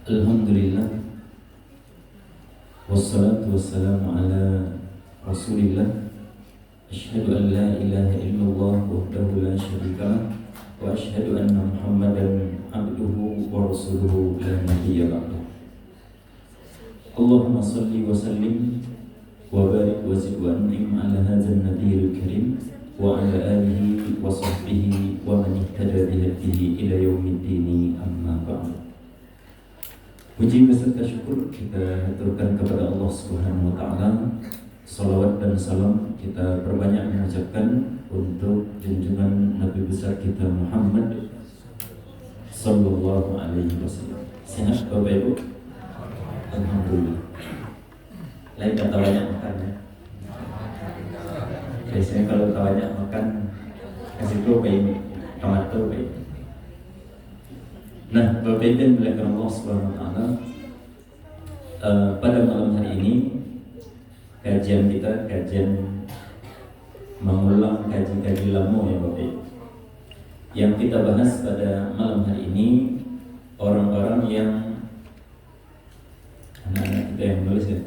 Alhamdulillah, wassalatu wassalamu ala Rasulillah. Asyhadu an la ilaha illallah wahdahu la syarika lah, wa asyhadu anna Muhammadan abduhu wa rasuluhu la nabiyya ba'dahu. Allahumma salli wa sallim wa barik wa zid wa an'im ala hadzal nabiyil karim wa ala alihi wa sahbihi wa man ihtada bihadihi ila yaumiddin, amma ba'd. Puji beserta syukur kita haturkan kepada Allah Subhanahu wa taala. Salawat dan salam kita perbanyak mengucapkan untuk junjungan Nabi besar kita Muhammad sallallahu alaihi wasallam. Sehat Bapak Ibu? Alhamdulillah. Lain kata banyak makan ya. Biasanya kalau banyak makan kasih protein, tomato baik. Nah, Bapak Ibu yang dimuliakan Allah Subhanahu wa taala, pada malam hari ini kajian kita mengulang kaji-kaji lama ya Bapak Ibu. Yang kita bahas pada malam hari ini orang-orang yang anak-anak kita yang menulis ya.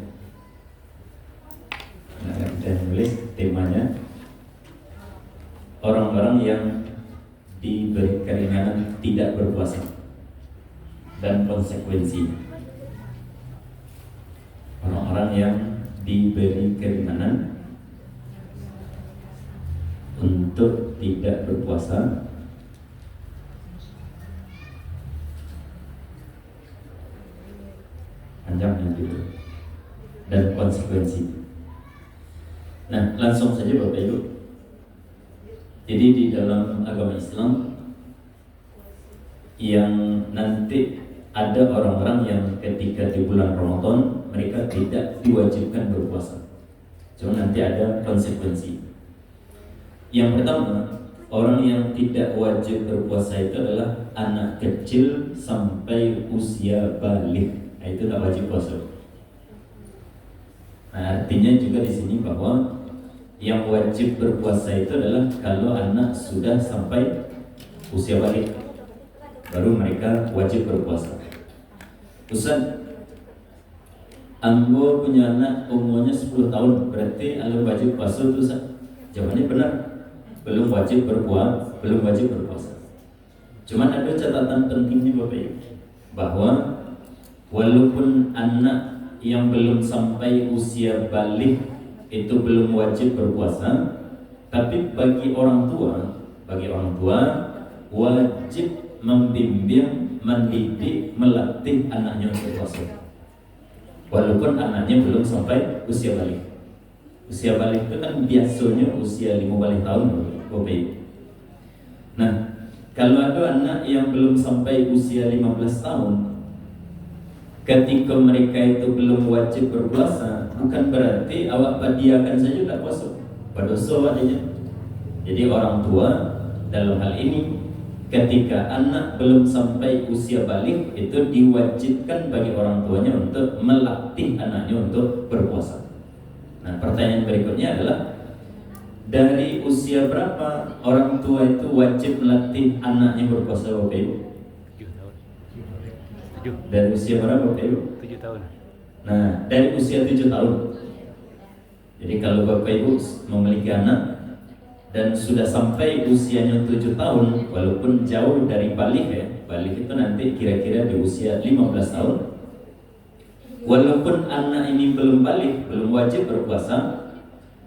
Anak-anak kita yang menulis temanya orang-orang yang diberi keringanan tidak berpuasa dan konsekuensi. Orang-orang yang diberi keringanan untuk tidak berpuasa panjangnya gitu, dan konsekuensi. Nah, langsung saja Bapak Ibu. Jadi di dalam agama Islam yang nanti ada orang-orang yang ketika di bulan Ramadan mereka tidak diwajibkan berpuasa, cuma nanti ada konsekuensi. Yang pertama, orang yang tidak wajib berpuasa itu adalah anak kecil sampai usia balik. Nah, itu tak wajib puasa. Nah, artinya juga di sini bahwa yang wajib berpuasa itu adalah kalau anak sudah sampai usia balik, baru mereka wajib berpuasa. Ustaz, Ambo punya anak umurnya 10 tahun, berarti Anda wajib puasa itu Ustaz? Jawabannya benar, belum wajib berpuasa. Cuman ada catatan pentingnya Bapak Ibu, bahwa walaupun anak yang belum sampai usia balik itu belum wajib berpuasa, tapi bagi orang tua wajib membimbing, mendidik, melatih anaknya untuk puasa, walaupun anaknya belum sampai usia balik. Usia balik itu kan biasanya usia 15 tahun, Bapak Ibu. Nah, kalau ada anak yang belum sampai usia 15 tahun, ketika mereka itu belum wajib berpuasa, bukan berarti awak padiakan saja tak puasa, berdosa adanya. Jadi orang tua dalam hal ini, ketika anak belum sampai usia balik, itu diwajibkan bagi orang tuanya untuk melatih anaknya untuk berpuasa. Nah, pertanyaan berikutnya adalah, dari usia berapa orang tua itu wajib melatih anaknya berpuasa Bapak Ibu? 7. Dari usia berapa Bapak Ibu? 7 tahun. Nah, dari usia 7 tahun. Jadi kalau Bapak Ibu memiliki anak dan sudah sampai usianya 7 tahun, walaupun jauh dari balik ya, balik itu nanti kira-kira di usia 15 tahun. Walaupun anak ini belum balik, belum wajib berpuasa,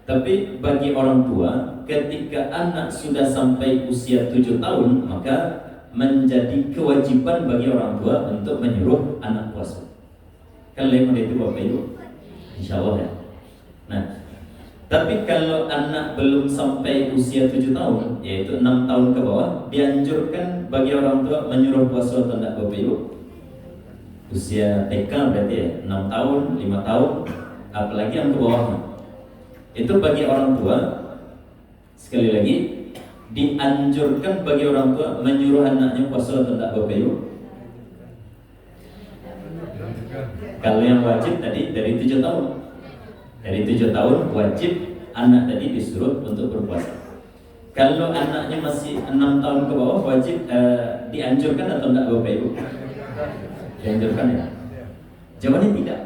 tapi bagi orang tua, ketika anak sudah sampai usia 7 tahun, maka menjadi kewajiban bagi orang tua untuk menyuruh anak puasa. Kan lemah itu Bapak Ibu? Insya Allah ya. Nah, tapi kalau anak belum sampai usia 7 tahun, yaitu 6 tahun ke bawah, dianjurkan bagi orang tua menyuruh puasa atau tidak Bapak Ibu? Usia TK berarti ya, 6 tahun, 5 tahun, apalagi yang ke bawahnya. Itu bagi orang tua, sekali lagi, dianjurkan bagi orang tua menyuruh anaknya puasa atau tidak Bapak Ibu? Kalau yang wajib tadi dari 7 tahun. Dari 7 tahun wajib anak tadi disuruh untuk berpuasa. Kalau anaknya masih 6 tahun ke bawah wajib dianjurkan atau enggak Bapak Ibu? Dianjurkan ya? Jawabannya tidak.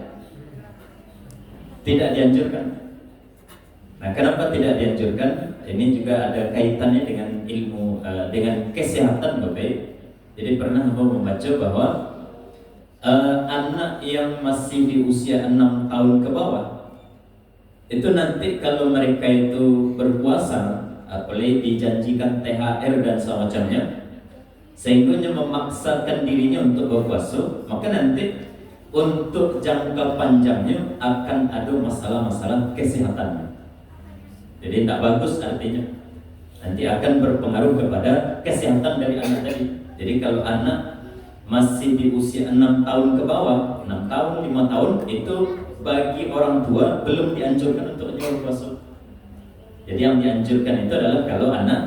Tidak dianjurkan. Nah, kenapa tidak dianjurkan? Ini juga ada kaitannya dengan ilmu, dengan kesehatan, Bapak. Jadi pernah aku membaca bahwa anak yang masih di usia 6 tahun ke bawah itu nanti kalau mereka itu berpuasa, apalagi dijanjikan THR dan semacamnya, sehingga memaksakan dirinya untuk berpuasa, maka nanti untuk jangka panjangnya akan ada masalah-masalah kesehatan. Jadi tidak bagus artinya. Nanti akan berpengaruh kepada kesehatan dari anak tadi. Jadi kalau anak masih di usia 6 tahun ke bawah, 6 tahun, 5 tahun, itu bagi orang tua belum dianjurkan untuk berpuasa. Jadi yang dianjurkan itu adalah kalau anak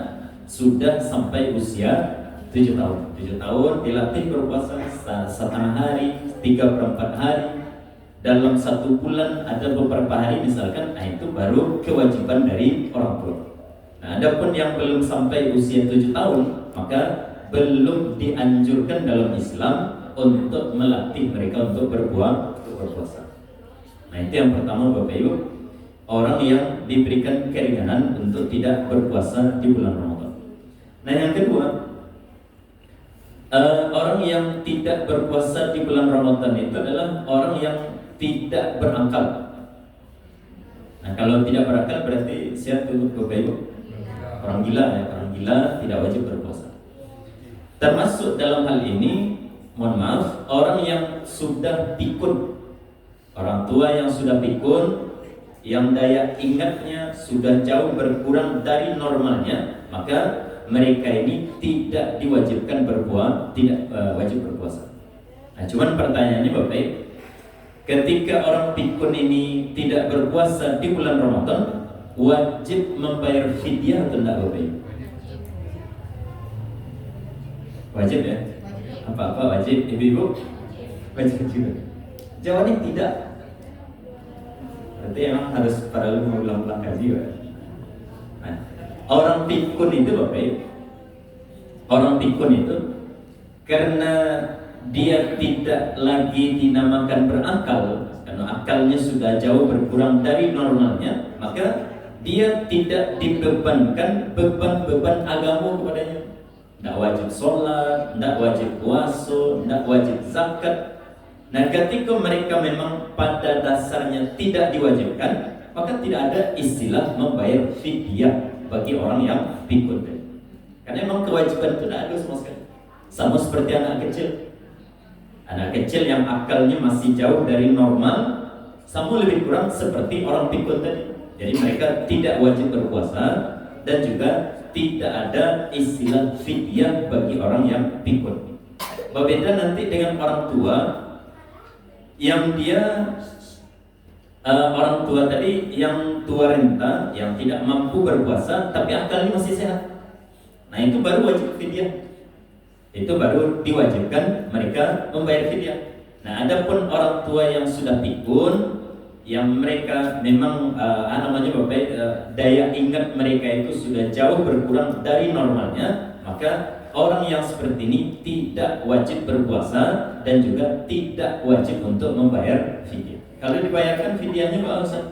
sudah sampai usia 7 tahun. 7 tahun dilatih berpuasa setengah hari, 3/4 hari. Dalam 1 bulan ada beberapa hari misalkan, itu baru kewajiban dari orang tua. Nah, adapun yang belum sampai usia 7 tahun, maka belum dianjurkan dalam Islam untuk melatih mereka untuk berpuasa. Nah, itu yang pertama, Bapak Ibu, orang yang diberikan keringanan untuk tidak berpuasa di bulan Ramadan. Nah, yang kedua, orang yang tidak berpuasa di bulan Ramadan itu adalah orang yang tidak berakal. Nah, kalau tidak berakal berarti siapa itu, Bapak Ibu? Orang gila ya, orang gila tidak wajib berpuasa. Termasuk dalam hal ini, mohon maaf, orang yang sudah pikun, orang tua yang sudah pikun, yang daya ingatnya sudah jauh berkurang dari normalnya, maka mereka ini tidak diwajibkan tidak wajib berpuasa. Nah, cuman pertanyaannya, Bapak, ketika orang pikun ini tidak berpuasa di bulan Ramadan, wajib membayar fidyah atau tidak, Bapak? Wajib ya? Apa wajib, Ibu-ibu? Wajib juga. Jawabannya tidak. Berarti emang harus perlu mengulang-ulang kaji ya. Nah, orang pikun itu, Bapak, orang pikun itu karena dia tidak lagi dinamakan berakal, karena akalnya sudah jauh berkurang dari normalnya, maka dia tidak dibebankan beban-beban agama kepadanya. Tidak wajib sholat, tidak wajib puasa, tidak wajib zakat. Nah, ketika mereka memang pada dasarnya tidak diwajibkan, maka tidak ada istilah membayar fidyah bagi orang yang pikun. Karena memang kewajiban itu tidak ada sama sekali. Sama seperti anak kecil. Anak kecil yang akalnya masih jauh dari normal, sama lebih kurang seperti orang pikun tadi. Jadi mereka tidak wajib berpuasa dan juga tidak ada istilah fidyah bagi orang yang pikun. Berbeda nanti dengan orang tua yang dia orang tua tadi yang tua renta, yang tidak mampu berpuasa tapi akalnya masih sehat. Nah, itu baru wajib fidyah. Itu baru diwajibkan mereka membayar fidyah. Nah, adapun orang tua yang sudah pikun, yang mereka memang daya ingat mereka itu sudah jauh berkurang dari normalnya, maka orang yang seperti ini tidak wajib berpuasa dan juga tidak wajib untuk membayar fidyah. Kalau dibayarkan fidyahnya Pak Ustaz,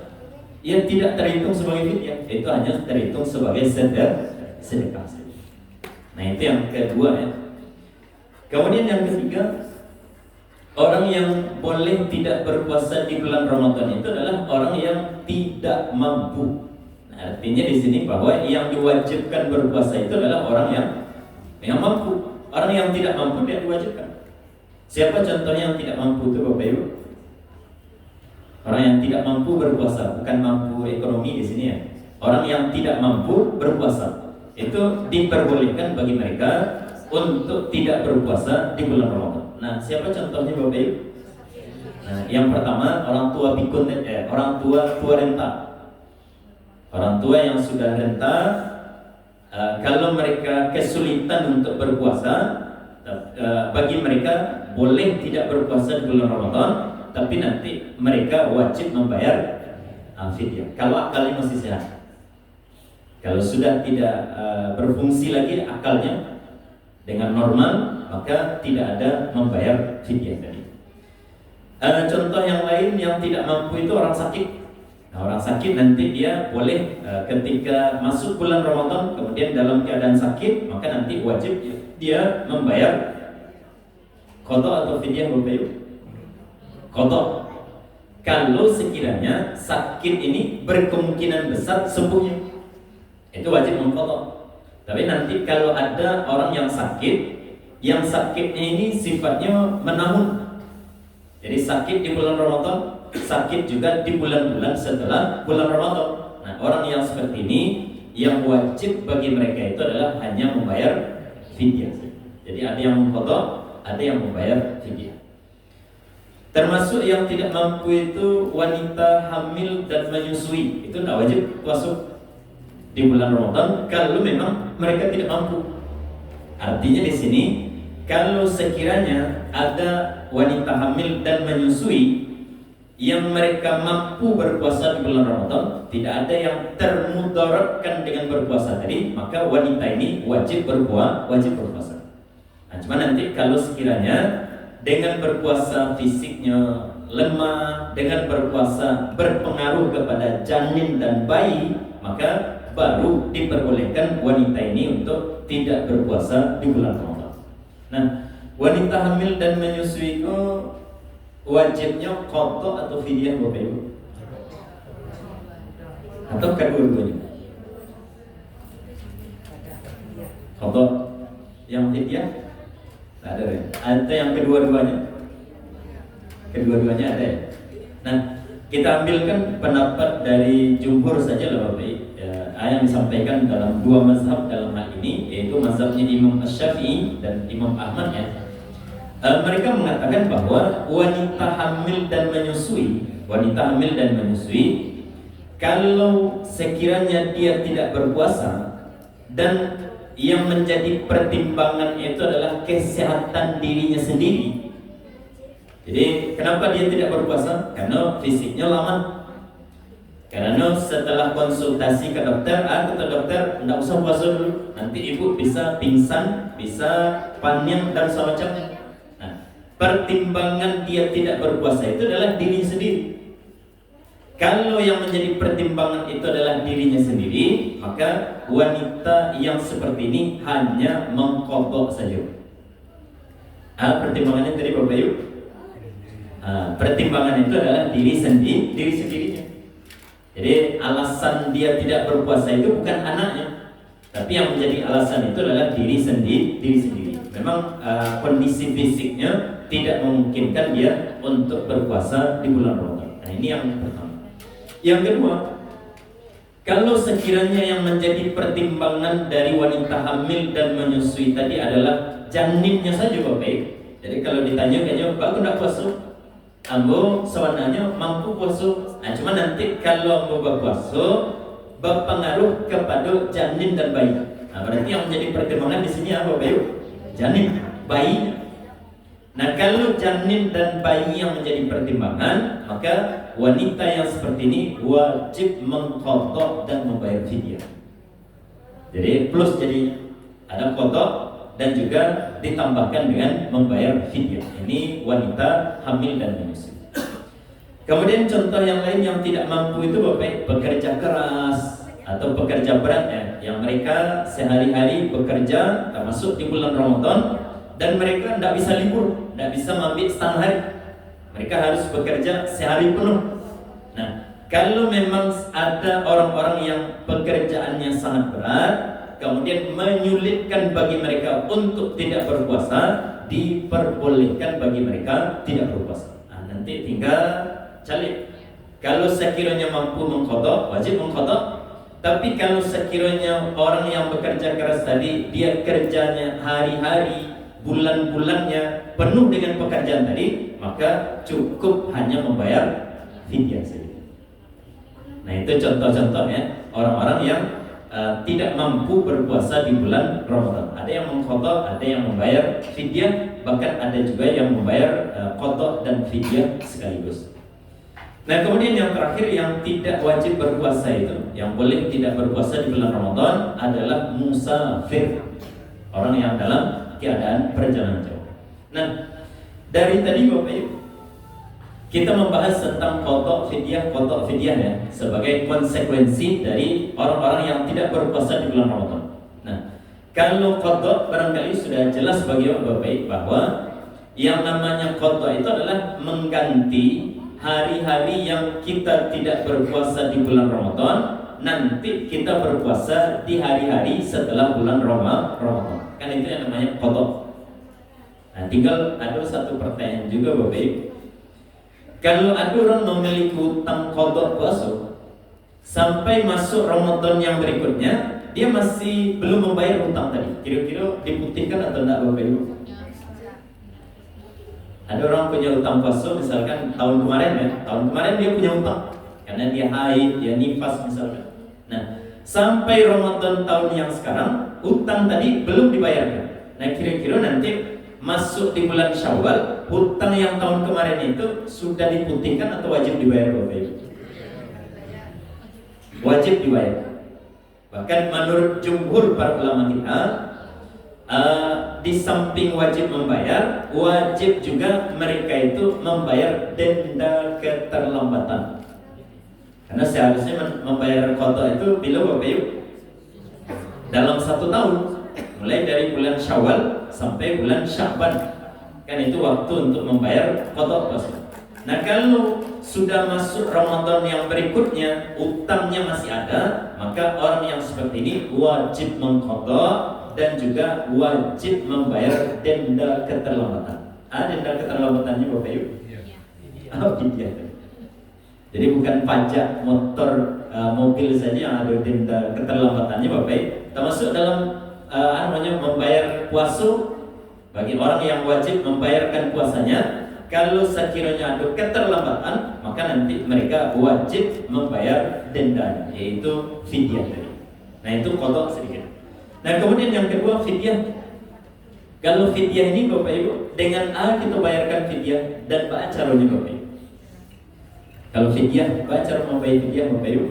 ia tidak terhitung sebagai fidyah, itu hanya terhitung sebagai sedekah. Nah, itu yang kedua ya. Kemudian yang ketiga, orang yang boleh tidak berpuasa di bulan Ramadan itu adalah orang yang tidak mampu. Nah, artinya di sini bahwa yang diwajibkan berpuasa itu adalah orang yang mampu. Orang yang tidak mampu tidak diwajibkan. Siapa contohnya yang tidak mampu itu, Bapak Ibu? Orang yang tidak mampu berpuasa, bukan mampu ekonomi di sini ya. Orang yang tidak mampu berpuasa itu diperbolehkan bagi mereka untuk tidak berpuasa di bulan Ramadan. Nah, siapa contohnya, Bapak Ibu? Nah, yang pertama orang tua pikun, orang tua renta. Orang tua yang sudah renta, kalau mereka kesulitan untuk berpuasa, bagi mereka boleh tidak berpuasa di bulan Ramadan, tapi nanti mereka wajib membayar fidyah. Kalau akalnya masih sehat. Kalau sudah tidak berfungsi lagi akalnya dengan normal, maka tidak ada membayar fidyah tadi. Contoh yang lain yang tidak mampu itu orang sakit. Nah, orang sakit nanti dia boleh ketika masuk bulan Ramadan kemudian dalam keadaan sakit, maka nanti wajib dia membayar qada atau fidyah Bapak Ibu? Qada. Kalau sekiranya sakit ini berkemungkinan besar sembuhnya, itu wajib mengqada. Tapi nanti kalau ada orang yang sakitnya ini sifatnya menahun. Jadi sakit di bulan Ramadan, sakit juga di bulan-bulan setelah bulan Ramadan. Nah, orang yang seperti ini yang wajib bagi mereka itu adalah hanya membayar fidyah. Jadi ada yang mengqada, ada yang membayar fidyah. Termasuk yang tidak mampu itu wanita hamil dan menyusui, itu tidak wajib puasa di bulan Ramadan kalau memang mereka tidak mampu. Artinya di sini kalau sekiranya ada wanita hamil dan menyusui yang mereka mampu berpuasa di bulan Ramadan, tidak ada yang termudaratkan dengan berpuasa tadi, maka wanita ini wajib berpuasa. Nah, cuma nanti kalau sekiranya dengan berpuasa fisiknya lemah, dengan berpuasa berpengaruh kepada janin dan bayi, maka baru diperbolehkan wanita ini untuk tidak berpuasa di bulan Ramadan. Nah, wanita hamil dan menyusui itu wajibnya qada atau fidyah Bapak Ibu? Atau kedua-duanya? Qada. Yang fidyah? Tidak ada ya? Ada yang kedua-duanya? Kedua-duanya ada ya? Nah, kita ambilkan pendapat dari jumhur saja lah Bapak Ibu. Yang disampaikan dalam dua mazhab dalam hal ini, yaitu mazhabnya Imam Asy-Syafi'i dan Imam Ahmad ya. Mereka mengatakan bahwa wanita hamil dan menyusui kalau sekiranya dia tidak berpuasa dan yang menjadi pertimbangan itu adalah kesehatan dirinya sendiri. Jadi kenapa dia tidak berpuasa? Karena fisiknya lemah. Karena setelah konsultasi ke dokter, kata dokter, tidak usah puasa dulu, nanti ibu bisa pingsan, bisa panen dan semacamnya. Nah, pertimbangan dia tidak berpuasa itu adalah diri sendiri. Kalau yang menjadi pertimbangan itu adalah dirinya sendiri, maka wanita yang seperti ini hanya mengqada saja. Pertimbangannya tadi Bapak Ibu, pertimbangan itu adalah diri sendirinya. Jadi alasan dia tidak berpuasa itu bukan anaknya, tapi yang menjadi alasan itu adalah diri sendiri. Memang kondisi fisiknya tidak memungkinkan dia untuk berpuasa di bulan Ramadan. Nah, ini yang pertama. Yang kedua, kalau sekiranya yang menjadi pertimbangan dari wanita hamil dan menyusui tadi adalah janinnya saja Bapak. Jadi kalau ditanya kayaknya Pak, aku tidak puasa, ambo sebenarnya mampu puasa. Nah, cuma nanti kalau ambo berpuasa berpengaruh kepada janin dan bayi. Nah, berarti yang menjadi pertimbangan di sini apa Bapak? Janin, bayi. Nah, kalau janin dan bayi yang menjadi pertimbangan, maka wanita yang seperti ini wajib mengqada dan membayar fidyah. Jadi plus, jadi ada qada dan juga ditambahkan dengan membayar fidyah. Ini wanita hamil dan menyusui. Kemudian contoh yang lain yang tidak mampu itu Bapak, bekerja keras atau bekerja berat ya, yang mereka sehari-hari bekerja termasuk di bulan Ramadan dan mereka tidak bisa libur, tidak bisa mengambil setengah hari. Mereka harus bekerja sehari penuh. Nah, kalau memang ada orang-orang yang pekerjaannya sangat berat, kemudian menyulitkan bagi mereka untuk tidak berpuasa, diperbolehkan bagi mereka tidak berpuasa. Nah, nanti tinggal calik. Kalau sekiranya mampu mengqada, wajib mengqada. Tapi kalau sekiranya orang yang bekerja keras tadi, dia kerjanya hari-hari, bulan-bulannya penuh dengan pekerjaan tadi, maka cukup hanya membayar fidyah saja. Nah, itu contoh-contohnya orang-orang yang tidak mampu berpuasa di bulan Ramadan. Ada yang mengqada, ada yang membayar fidyah, bahkan ada juga yang membayar qada dan fidyah sekaligus. Nah, kemudian yang terakhir yang tidak wajib berpuasa itu, yang boleh tidak berpuasa di bulan Ramadan adalah musafir, orang yang dalam keadaan perjalanan jauh. Nah, dari tadi Bapak Ibu, kita membahas tentang qada fidyah ya, sebagai konsekuensi dari orang-orang yang tidak berpuasa di bulan Ramadan. Nah, kalau qada barangkali sudah jelas bagi Bapak bahwa yang namanya qada itu adalah mengganti hari-hari yang kita tidak berpuasa di bulan Ramadan, nanti kita berpuasa di hari-hari setelah bulan Ramadan. Kan itu yang namanya qada. Nah, tinggal ada satu pertanyaan juga Bapak Ibu. Kalau ada orang memiliki hutang qada puasa sampai masuk Ramadan yang berikutnya, dia masih belum membayar hutang tadi, kira-kira diputihkan atau tidak Bapak Ibu? Ada orang punya hutang puasa misalkan tahun kemarin dia punya hutang karena dia haid, dia nifas misalkan. Nah, sampai Ramadan tahun yang sekarang hutang tadi belum dibayarkan. Nah, kira-kira nanti masuk di bulan Syawal, hutang yang tahun kemarin itu sudah diputihkan atau wajib dibayar Bapak Ibu? Wajib dibayar. Bahkan menurut jumhur para ulama kita, di samping wajib membayar, wajib juga mereka itu membayar denda keterlambatan. Karena seharusnya membayar qada itu bila Bapak Ibu dalam 1 tahun, mulai dari bulan Syawal sampai bulan Sya'ban, kan itu waktu untuk membayar qada puasa. Nah, kalau sudah masuk Ramadan yang berikutnya utangnya masih ada, maka orang yang seperti ini wajib mengqada dan juga wajib membayar denda keterlambatan. Denda keterlambatannya Bapak Ibu? Fidyah. Jadi bukan pajak motor, mobil saja yang ada denda keterlambatannya Bapak Ibu. Termasuk dalam membayar puasa bagi orang yang wajib membayarkan puasanya. Kalau sekiranya ada keterlambatan, maka nanti mereka wajib membayar denda, yaitu fidyah tadi. Nah, itu qada sedikit. Nah, kemudian yang kedua fidyah. Kalau fidyah ini Bapak Ibu, dengan kita bayarkan fidyah dan apa caranya Bapak Ibu? Kalau fidyah, apa cara membayar fidyah Bapak Ibu?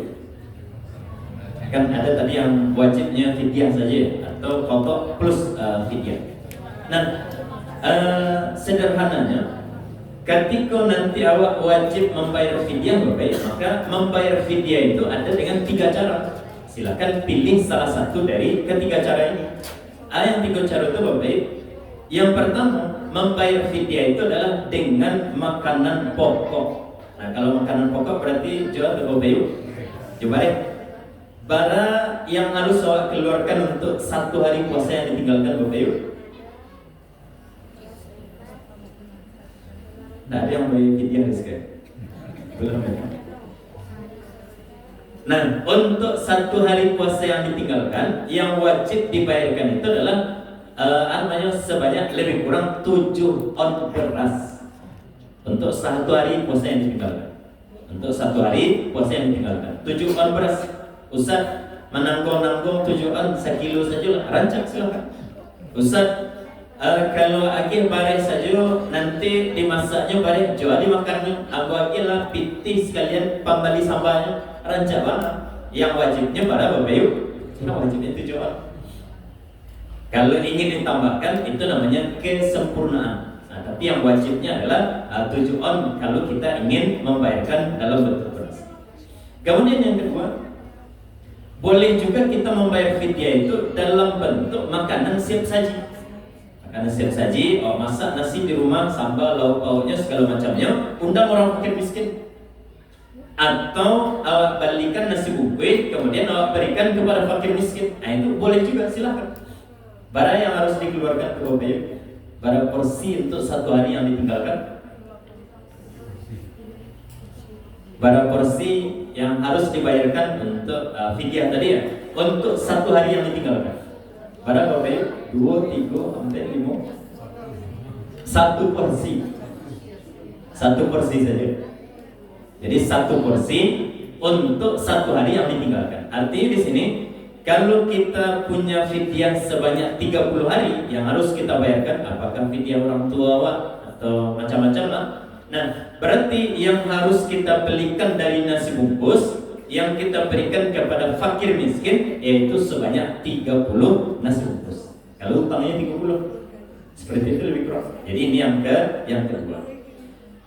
Kan ada tadi yang wajibnya fidyah saja atau qada plus fidyah. Nah, sederhananya, ketika nanti awak wajib membayar fidyah Bapak Ibu, maka membayar fidyah itu ada dengan 3 cara. Silakan pilih salah satu dari ketiga cara ini. Yang 3 cara itu Bapak Ibu. Yang pertama, membayar fidyah itu adalah dengan makanan pokok. Nah, kalau makanan pokok berarti jual ke Bapak Ibu. Coba deh. Bara yang harus awak keluarkan untuk 1 hari puasa yang ditinggalkan Bapak Ibu. Nah, ada yang bayar fidyah sekarang? Belum ya? Nah, untuk 1 hari puasa yang ditinggalkan, yang wajib dibayarkan itu adalah sebanyak lebih kurang 7 on beras. Untuk 1 hari puasa yang ditinggalkan. Untuk 1 hari puasa yang ditinggalkan, 7 on beras. Ustaz, menanggung 7 on 1 kilo saja lah, rancang silakan. Ustaz, kalau agih bare saja nanti dimasaknya bare jual dimakannya, aku agih lah pitih sekalian pambali sambanya. Rancak banget. Yang wajibnya pada Bapak Ibu, wajibnya 7 on. Kalau ingin ditambahkan itu namanya kesempurnaan. Nah, tapi yang wajibnya adalah 7 on kalau kita ingin membayarkan dalam bentuk beras. Kemudian yang kedua, boleh juga kita membayar fidyah itu dalam bentuk makanan siap saji. Makanan siap saji, masak nasi di rumah, sambal, lauk pauknya segala macamnya, undang orang fakir miskin. Atau awak balikan nasi bungkus, kemudian awak berikan kepada fakir miskin. Nah, itu boleh juga, silakan. Barang yang harus dikeluarkan ke Bapak Ibu, barang porsi untuk 1 hari yang ditinggalkan, barang porsi yang harus dibayarkan untuk fidyah tadi ya, untuk 1 hari yang ditinggalkan. Barang Bapak Ibu, 2, 3, 4, 5, 1 porsi, 1 porsi saja. Jadi 1 porsi untuk 1 hari yang ditinggalkan. Artinya di sini kalau kita punya fidyah sebanyak 30 hari yang harus kita bayarkan, apakah fidyah orang tua awak atau macam-macam lah. Nah, berarti yang harus kita belikan dari nasi bungkus yang kita berikan kepada fakir miskin yaitu sebanyak 30 nasi bungkus. Kalau utangnya 30, seperti itu lebih kurang. Jadi ini yang kedua.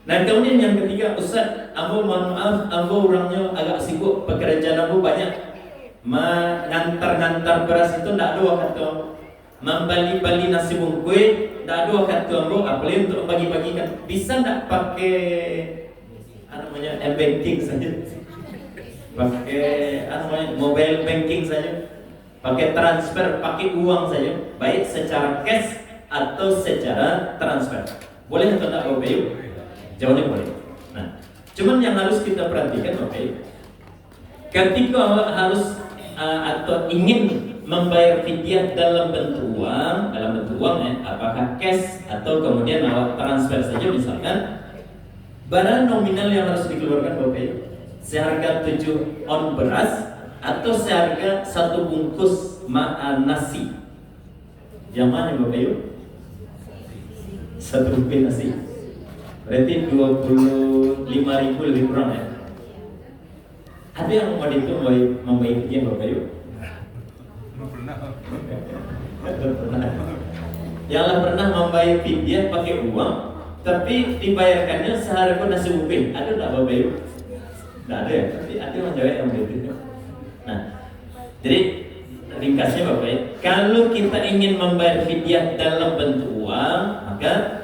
Nah kemudian yang ketiga, Ustaz, ambo mohon maaf, ambo orangnya agak sibuk, pekerjaan ambo banyak, mengantar-ngantar beras itu ndak ada waktu, membali-bali nasi bungkus ndak ada waktu ambo, apalagi untuk bagi-bagikan. Bisa ndak pakai namanya banking saja, pakai mobile banking saja, pakai transfer, pakai uang saja, baik secara cash atau secara transfer. Boleh atau tidak Bapak Ibu? Jawabnya boleh. Nah, cuman yang harus kita perhatikan Bapak Ibu, ketika harus atau ingin membayar fidyah dalam bentuk uang ya, apakah cash atau kemudian transfer saja misalkan, barang nominal yang harus dikeluarkan Bapak Ibu seharga 7 on beras atau seharga 1 bungkus nasi. Yang mana Bapak Ibu? 1 bungkus nasi. Berarti 25.000 lebih kurang ya. Ada yang mau itu membaiknya Bapak Ibu? Yang pernah membayar fidyah pakai uang, tapi dibayarkannya seharga nasi bungkus. Ada tak Bapak Ibu? Tidak ada ya, tapi ada menjawab yang begitu. Nah, jadi ringkasnya Bapak Ibu, kalau kita ingin membayar fidyah dalam bentuk uang, maka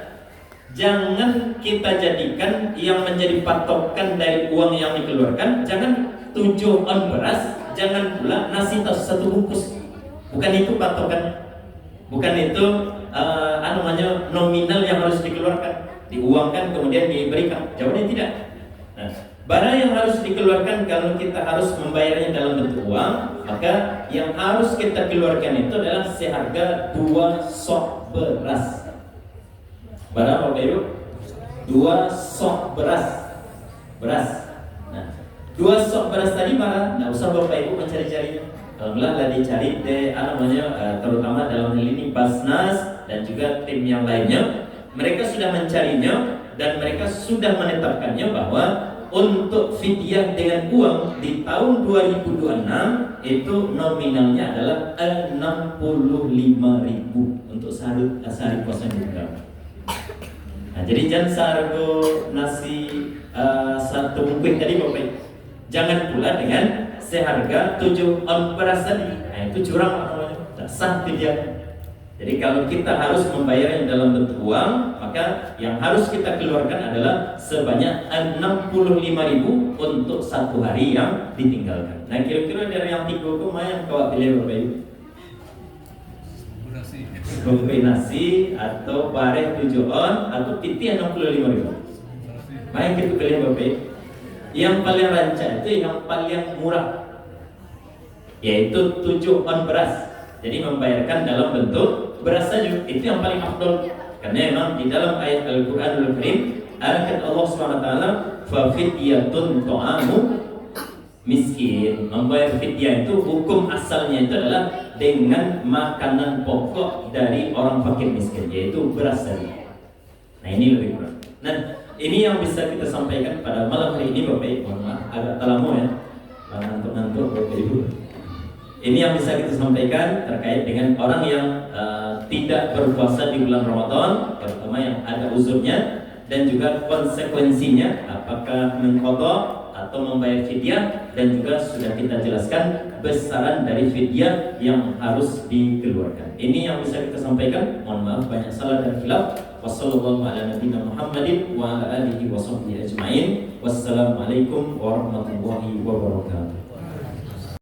jangan kita jadikan yang menjadi patokan dari uang yang dikeluarkan, jangan 7 on beras, jangan pula nasi 1 bungkus. Bukan itu patokan, bukan itu nominal yang harus dikeluarkan, diuangkan kemudian diberikan. Jawabannya tidak. Nah, barang yang harus dikeluarkan kalau kita harus membayarnya dalam bentuk uang, maka yang harus kita keluarkan itu adalah seharga 2 sok beras. Barang Bapak Ibu, 2 sok beras. Nah, 2 sok beras tadi barang, nggak usah Bapak Ibu mencari-carinya. Alhamdulillah lah dicari terutama dalam hal ini Basnas dan juga tim yang lainnya, mereka sudah mencarinya dan mereka sudah menetapkannya bahwa untuk fidyah dengan uang di tahun 2026 itu nominalnya adalah 65.000 untuk sehari puasa juga. Nah, jadi jangan seharga nasi 1 bungkus tadi Bapak Ibu, jangan pula dengan seharga 7 on beras tadi. Nah, itu curang namanya, tidak sah fidyah. Jadi kalau kita harus membayarnya dalam bentuk uang, maka yang harus kita keluarkan adalah sebanyak 65.000 untuk 1 hari yang ditinggalkan. Nah, kira-kira dari yang 3 itu mana yang kau pilih Bapak Ibu? Kombinasi atau bareh 7 on atau piti 65.000. Baik kita pilih Bapak Ibu. Yang paling rancak itu yang paling murah, yaitu 7 on beras. Jadi membayarkan dalam bentuk beras saja, itu yang paling afdol. Karena memang di dalam ayat Al-Qur'anul Karim ayat Allah SWT, fa fidyatun ta'amu miskin. Membayar fidyah itu hukum asalnya itu adalah dengan makanan pokok dari orang fakir miskin, yaitu beras tadi. Nah, ini lebih kurang. Nah, ini yang bisa kita sampaikan pada malam hari ini Bapak Ibu. Agak terlalu ya, ngantuk-ngantuk Bapak Ibu. Ini yang bisa kita sampaikan terkait dengan orang yang tidak berpuasa di bulan Ramadan, terutama yang ada uzurnya, dan juga konsekuensinya apakah mengqadha atau membayar fidyah, dan juga sudah kita jelaskan besaran dari fidyah yang harus dikeluarkan. Ini yang bisa kita sampaikan. Mohon maaf banyak salah dan khilaf. Wassalamualaikum warahmatullahi wabarakatuh.